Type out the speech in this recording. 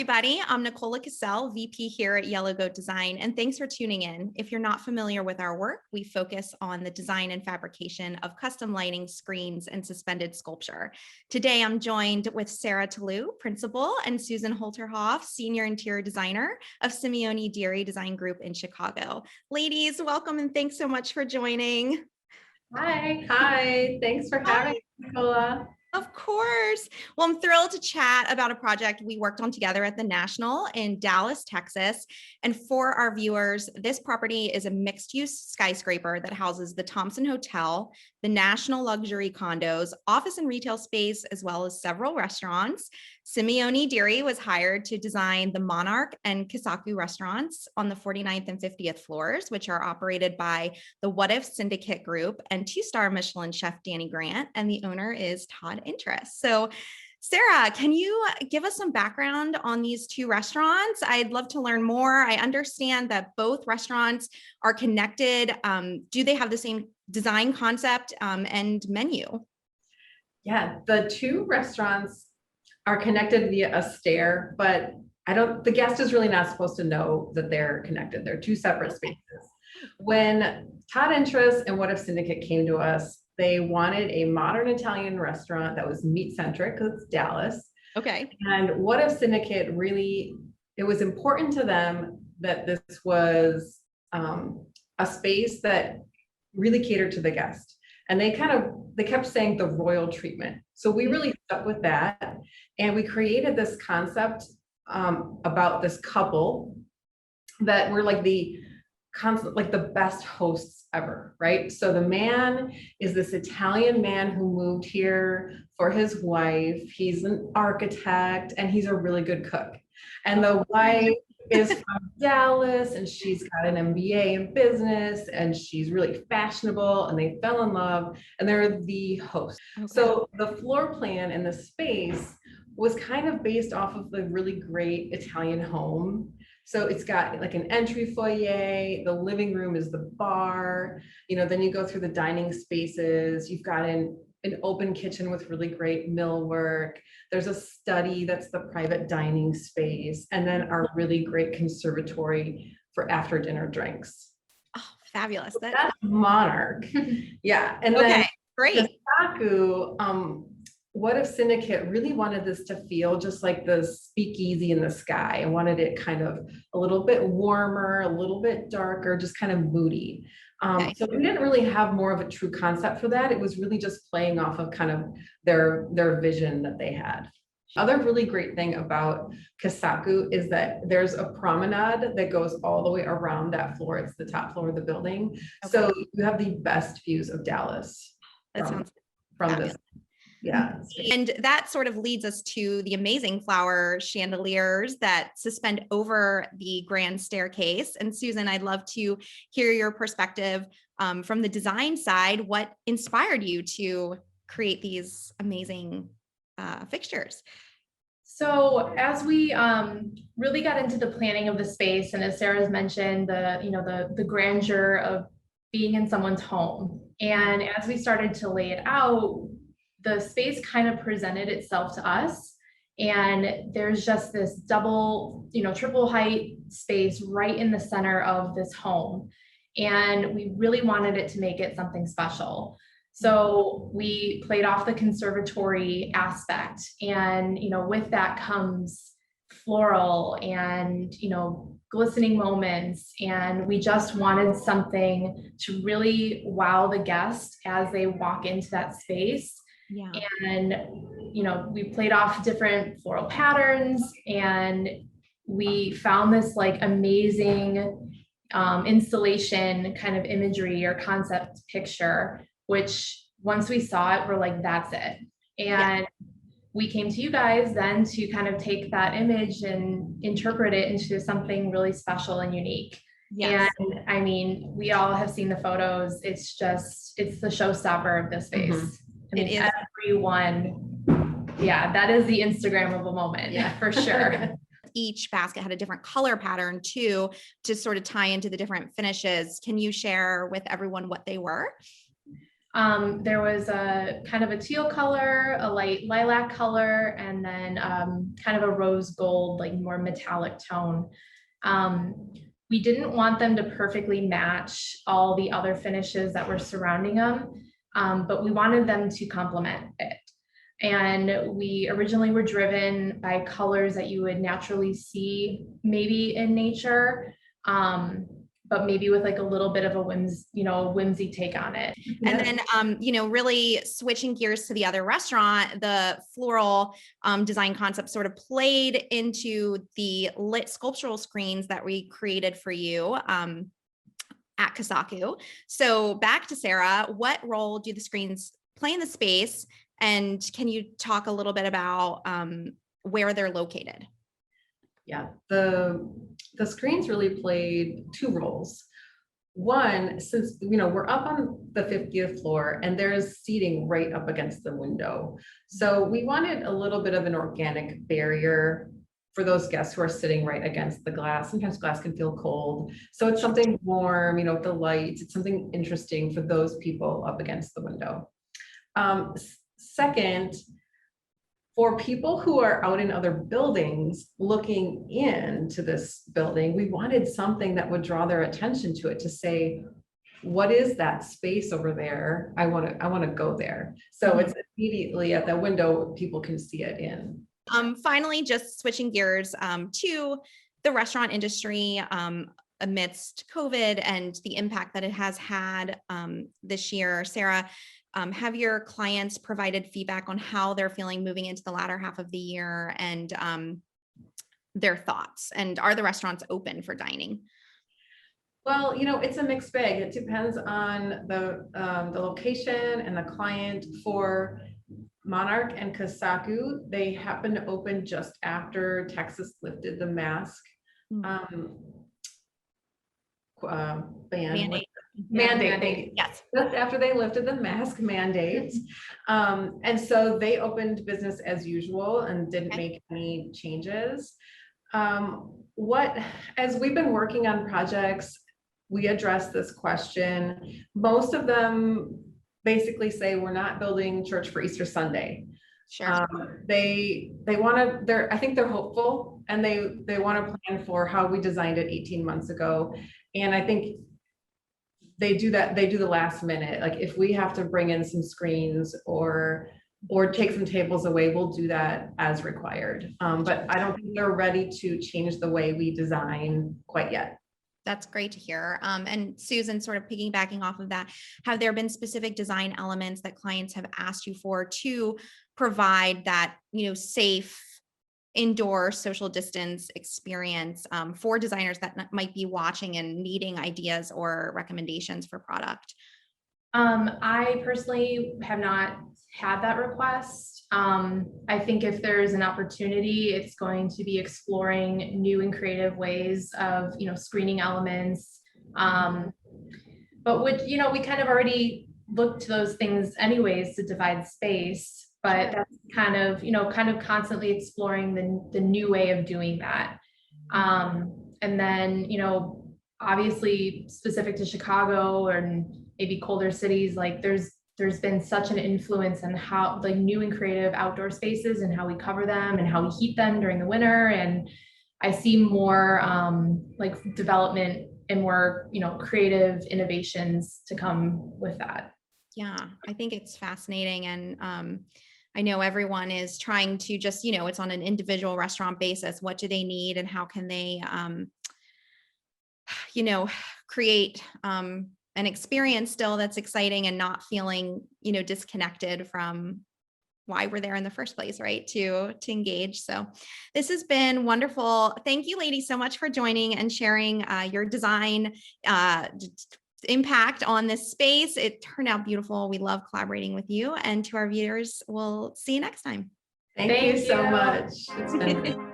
everybody. I'm Nicole Cassell, VP here at Yellow Goat Design, and thanks for tuning in. If you're not familiar with our work, we focus on the design and fabrication of custom lighting, screens, and suspended sculpture. Today, I'm joined with Sarah Toulouse, Principal, and Susan Holterhoff, Senior Interior Designer of Simeone Deary Design Group in Chicago. Ladies, welcome and thanks so much for joining. Hi. Thanks for having me, Nicola. Of course. Well, I'm thrilled to chat about a project we worked on together at the National in Dallas, Texas. And for our viewers, this property is a mixed-use skyscraper that houses the Thompson Hotel, the National Luxury Condos, office and retail space, as well as several restaurants. Simeone Deary was hired to design the Monarch and Kessaku restaurants on the 49th and 50th floors, which are operated by the What If Syndicate Group and two-star Michelin chef Danny Grant, and the owner is Todd Interest. So Sarah, can you give us some background on these two restaurants? I'd love to learn more. I understand that both restaurants are connected. Do they have the same design concept and menu? Yeah, the two restaurants are connected via a stair, but the guest is really not supposed to know that they're connected. They're two separate spaces. When Todd Interest and What If Syndicate came to us, they wanted a modern Italian restaurant that was meat-centric because it's Dallas. Okay. And What If Syndicate it was important to them that this was a space that really catered to the guest. And they kept saying the royal treatment. So we really stuck with that. And we created this concept about this couple that were like the best hosts ever, right? So the man is this Italian man who moved here for his wife. He's an architect and he's a really good cook. And the wife is from Dallas and she's got an MBA in business and she's really fashionable and they fell in love and they're the host. Okay. So the floor plan and the space was kind of based off of the really great Italian home. So it's got like an entry foyer, the living room is the bar, then you go through the dining spaces, you've got an open kitchen with really great millwork. There's a study that's the private dining space, and then our really great conservatory for after dinner drinks. Oh, fabulous. That's Monarch. Yeah. And okay, then great. Kessaku, What If Syndicate really wanted this to feel just like the speakeasy in the sky. I wanted it kind of a little bit warmer, a little bit darker, just kind of moody. Okay. So we didn't really have more of a true concept for that. It was really just playing off of kind of their vision that they had. Other really great thing about Kessaku is that there's a promenade that goes all the way around that floor. It's the top floor of the building. Okay. So you have the best views of Dallas from this. Yeah. And that sort of leads us to the amazing flower chandeliers that suspend over the grand staircase. And Susan, I'd love to hear your perspective from the design side. What inspired you to create these amazing fixtures? So as we really got into the planning of the space, and as Sarah's mentioned, the grandeur of being in someone's home, and as we started to lay it out, the space kind of presented itself to us, and there's just this triple height space right in the center of this home, and we really wanted it to make it something special. So we played off the conservatory aspect, and with that comes floral and glistening moments, and we just wanted something to really wow the guest as they walk into that space. Yeah. And we played off different floral patterns, and we found this like amazing installation kind of imagery or concept picture, which once we saw it, we're like, that's it. And we came to you guys then to kind of take that image and interpret it into something really special and unique. Yes. And I mean, we all have seen the photos. It's the showstopper of this space. Mm-hmm. I mean, it is. Everyone, that is the Instagrammable moment, for sure. Each basket had a different color pattern too, to sort of tie into the different finishes. Can you share with everyone what they were? There was a kind of a teal color, a light lilac color, and then kind of a rose gold, like more metallic tone. We didn't want them to perfectly match all the other finishes that were surrounding them, but we wanted them to complement it. And we originally were driven by colors that you would naturally see maybe in nature, but maybe with like a little bit of a whimsy take on it. And then, really switching gears to the other restaurant, the floral design concept sort of played into the lit sculptural screens that we created for you at Kessaku. So back to Sarah, what role do the screens play in the space? And can you talk a little bit about where they're located? Yeah, the screens really played two roles. One, since we're up on the 50th floor and there's seating right up against the window. So we wanted a little bit of an organic barrier for those guests who are sitting right against the glass. Sometimes glass can feel cold. So it's something warm, with the lights. It's something interesting for those people up against the window. Second, for people who are out in other buildings looking into this building, we wanted something that would draw their attention to it, to say, what is that space over there? I want to go there. So it's immediately at the window, people can see it in. Finally, just switching gears to the restaurant industry amidst COVID and the impact that it has had this year. Sarah, have your clients provided feedback on how they're feeling moving into the latter half of the year and their thoughts? And are the restaurants open for dining? Well, it's a mixed bag. It depends on the location and the client. For Monarch and Kessaku, they happened to open just after Texas lifted the mask mandate. Yes. Just after they lifted the mask mandate. And so they opened business as usual and didn't make any changes. As we've been working on projects, we address this question. Most of them basically say we're not building church for Easter Sunday. Sure. They want to, I think they're hopeful, and they want to plan for how we designed it 18 months ago. And I think they do that. They do the last minute. Like if we have to bring in some screens or take some tables away, we'll do that as required. But I don't think they're ready to change the way we design quite yet. That's great to hear. And Susan, sort of piggybacking off of that, have there been specific design elements that clients have asked you for to provide that, safe indoor social distance experience for designers that might be watching and needing ideas or recommendations for product? I personally have not had that request. I think if there's an opportunity, it's going to be exploring new and creative ways of, screening elements. But we kind of already looked to those things anyways to divide space, but that's kind of constantly exploring the new way of doing that. And then, obviously specific to Chicago and maybe colder cities, like there's been such an influence on how like new and creative outdoor spaces and how we cover them and how we heat them during the winter. And I see more like development and more, creative innovations to come with that. Yeah, I think it's fascinating. And I know everyone is trying to just, it's on an individual restaurant basis. What do they need and how can they, create an experience still that's exciting and not feeling, disconnected from why we're there in the first place, right? To engage. So this has been wonderful. Thank you, ladies, so much for joining and sharing your design impact on this space. It turned out beautiful. We love collaborating with you, and to our viewers, we'll see you next time. Thank you so much. It's been